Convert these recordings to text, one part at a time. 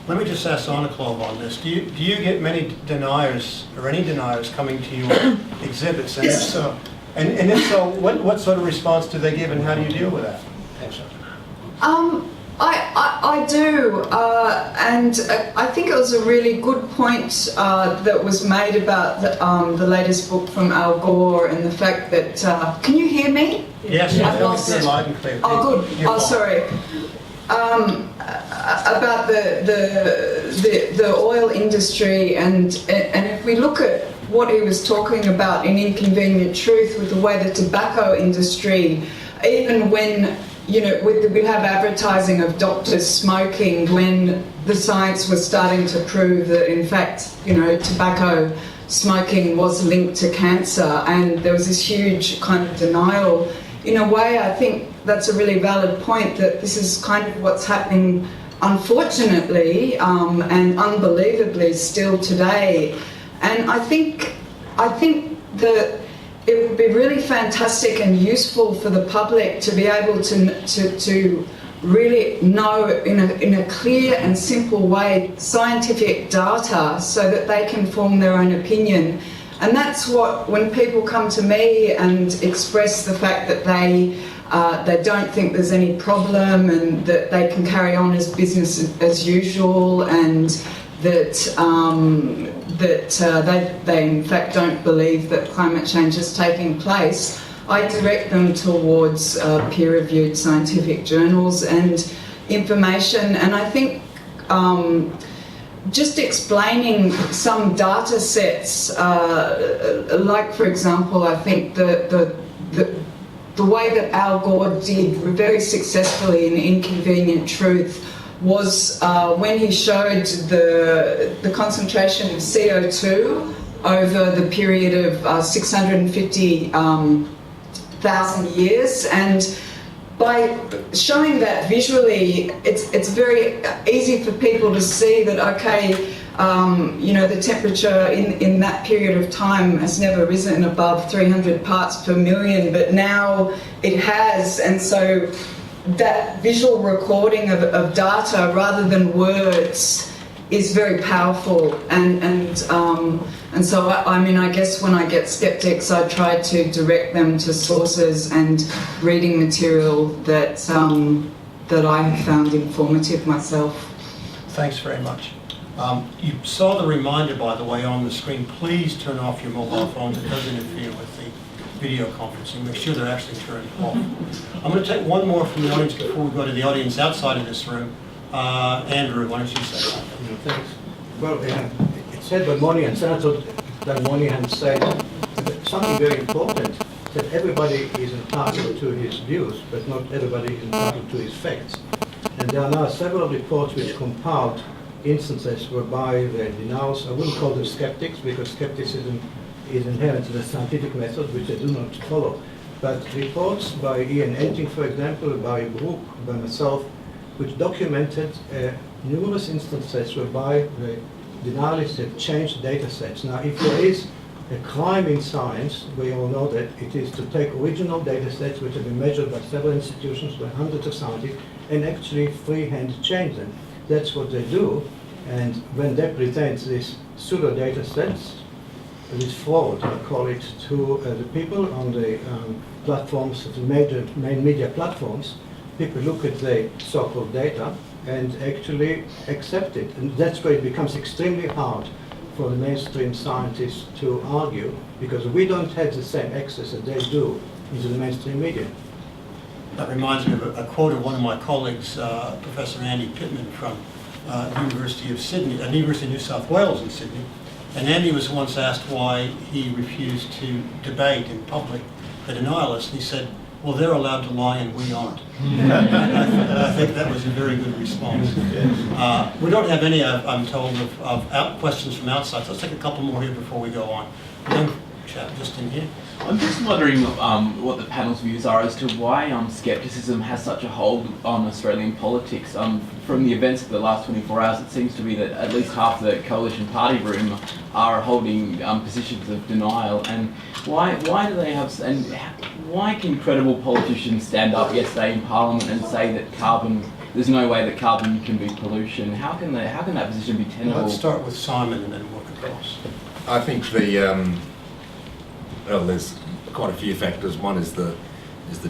Let me just ask Anaklov on this. Do you get many deniers or any deniers coming to your exhibits? And if so, and if so, what sort of response do they give, and how do you deal with that? Thanks. I do, and I think it was a really good point that was made about the latest book from Al Gore and the fact that, can you hear me? Yes, I've lost it. Loud and clear. Oh, good. You're Oh, fine. sorry. About the oil industry, and if we look at what he was talking about in Inconvenient Truth with the way the tobacco industry, even when, you know, we have advertising of doctors smoking, when the science was starting to prove that in fact, you know, tobacco smoking was linked to cancer, and there was this huge kind of denial. In a way, I think that's a really valid point, that this is kind of what's happening, unfortunately, and unbelievably still today. And I think that it would be really fantastic and useful for the public to be able to really know in a clear and simple way scientific data so that they can form their own opinion. And that's what, when people come to me and express the fact that they don't think there's any problem and that they can carry on as business as usual, and that they in fact don't believe that climate change is taking place, I direct them towards peer-reviewed scientific journals and information. And I think just explaining some data sets, like for example, I think the way that Al Gore did very successfully in Inconvenient Truth was when he showed the concentration of CO2 over the period of 650,000 years, and by showing that visually, it's very easy for people to see that, okay, you know, the temperature in that period of time has never risen above 300 parts per million, but now it has. And so that visual recording of data rather than words is very powerful. And so I mean, I guess when I get skeptics, I try to direct them to sources and reading material that that I have found informative myself. Thanks very much. You saw the reminder, by the way, on the screen. Please turn off your mobile phones. It does interfere with the video conferencing. Make sure they're actually turned off. I'm going to take one more from the audience before we go to the audience outside of this room. Andrew, why don't you say something? Thanks. Well, it said by Moni, and Senator Moynihan said something very important, that everybody is entitled to his views, but not everybody is entitled to his facts. And there are now several reports which compiled instances whereby the denials, I wouldn't call them skeptics, because skepticism is inherent to the scientific method, which I do not follow. But reports by Ian Edging, for example, by Brooke, by myself, which documented numerous instances whereby the denialists have changed data sets. Now, if there is a crime in science, we all know that it is to take original data sets which have been measured by several institutions, by hundreds of scientists, and actually freehand change them. That's what they do. And when they present these pseudo data sets, this fraud, I call it, to the people on the platforms, the main media platforms, people look at the so-called data and actually accept it. And that's where it becomes extremely hard for the mainstream scientists to argue, because we don't have the same access that they do into the mainstream media. That reminds me of a quote of one of my colleagues, Professor Andy Pittman from University of Sydney, University of New South Wales in Sydney. And Andy was once asked why he refused to debate in public the denialists. And he said, well, they're allowed to lie and we aren't. And I think that was a very good response. We don't have any, I'm told, of questions from outside. So let's take a couple more here before we go on. Young chap just in here. I'm just wondering what the panel's views are as to why scepticism has such a hold on Australian politics. From the events of the last 24 hours, it seems to be that at least half the coalition party room are holding positions of denial. And why do they have? And why can credible politicians stand up yesterday in Parliament and say that carbon there's no way that carbon can be pollution. How can that position be tenable? Let's start with Simon and then work across. I think well, there's quite a few factors. One is the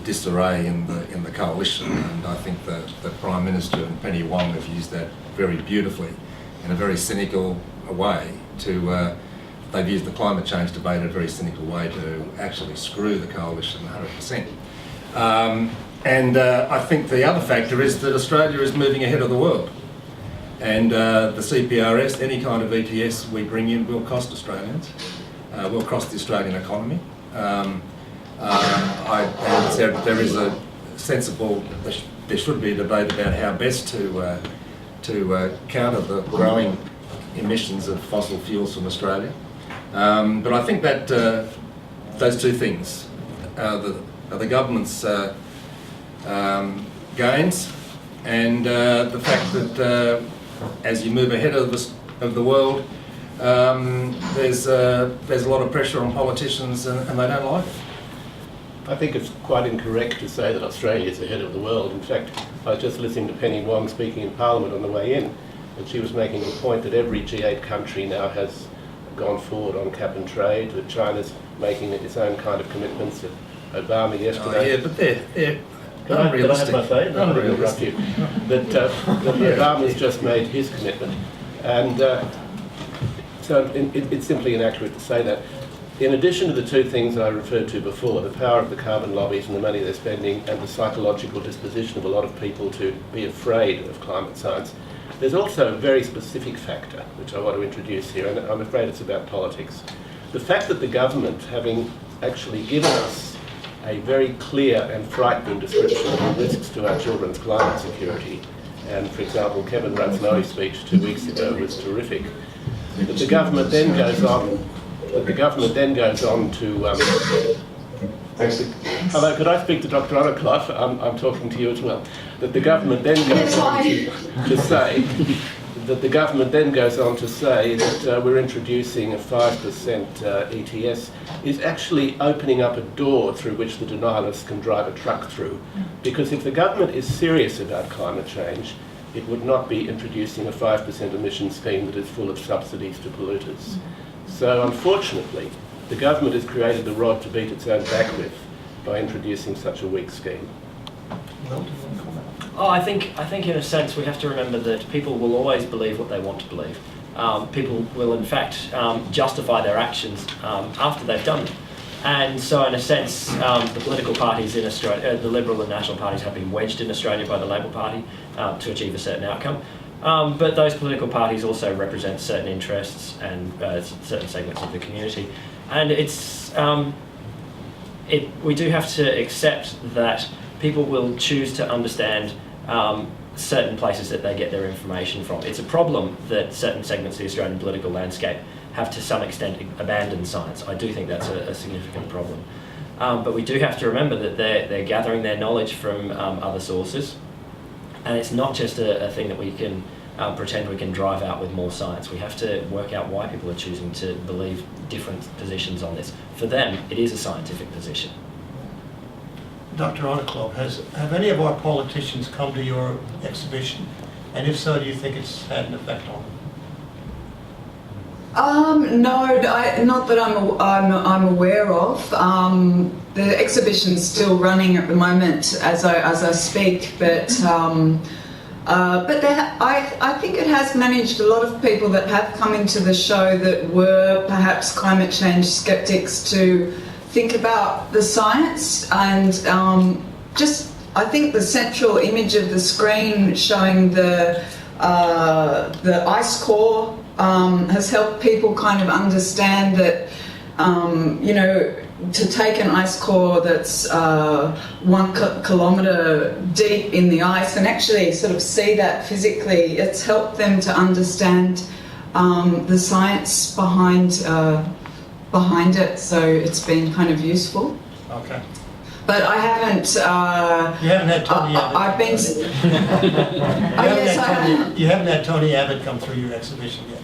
disarray in the coalition, and I think the Prime Minister and Penny Wong have used that very beautifully in a very cynical way to. They've used the climate change debate in a very cynical way to actually screw the coalition 100%. And I think the other factor is that Australia is moving ahead of the world. And the CPRS, any kind of ETS we bring in will cost Australians, will cost the Australian economy. There is a sensible, there should be a debate about how best to counter the growing emissions of fossil fuels from Australia. But I think that those two things, the government's gains and the fact that as you move ahead of the world, there's a lot of pressure on politicians and they don't like it. I think it's quite incorrect to say that Australia is ahead of the world. In fact, I was just listening to Penny Wong speaking in Parliament on the way in, and she was making the point that every G8 country now has gone forward on cap and trade, that China's making its own kind of commitments. Obama yesterday... Oh, yeah, but they're Can I have my say? No, unrealistic. That Obama's just made his commitment. And so it's simply inaccurate to say that. In addition to the two things I referred to before, the power of the carbon lobbies and the money they're spending and the psychological disposition of a lot of people to be afraid of climate science, there's also a very specific factor which I want to introduce here, and I'm afraid it's about politics. The fact that the government, having actually given us a very clear and frightening description of the risks to our children's climate security, and for example Kevin Rudd's Noe speech 2 weeks ago was terrific, that the government then goes on to hello, could I speak to Dr. Onaclough? I'm talking to you as well. That the government then goes on to say that we're introducing a 5% ETS is actually opening up a door through which the denialists can drive a truck through. Because if the government is serious about climate change, it would not be introducing a 5% emission scheme that is full of subsidies to polluters. So unfortunately, the government has created the rod to beat its own back with by introducing such a weak scheme. Will, do you want to comment? Oh, I think in a sense we have to remember that people will always believe what they want to believe. People will in fact justify their actions after they've done them. And so in a sense, the political parties in Australia, the Liberal and National parties have been wedged in Australia by the Labor Party to achieve a certain outcome. But those political parties also represent certain interests and certain segments of the community. And we do have to accept that people will choose to understand certain places that they get their information from. It's a problem that certain segments of the Australian political landscape have to some extent abandoned science. I do think that's a significant problem. But we do have to remember that they're gathering their knowledge from other sources. And it's not just a thing that we can pretend we can drive out with more science. We have to work out why people are choosing to believe different positions on this. For them, it is a scientific position. Dr. Onaclough, have any of our politicians come to your exhibition? And if so, do you think it's had an effect on them? No, not that I'm aware of. The exhibition's still running at the moment as I speak, but I think it has managed a lot of people that have come into the show that were perhaps climate change skeptics to think about the science, and I think the central image of the screen showing the ice core has helped people kind of understand that, to take an ice core that's 1 kilometre deep in the ice and actually sort of see that physically, it's helped them to understand the science behind it, so it's been kind of useful. Okay. But I haven't... You haven't had Tony Abbott. I've been... You haven't had Tony Abbott come through your exhibition yet.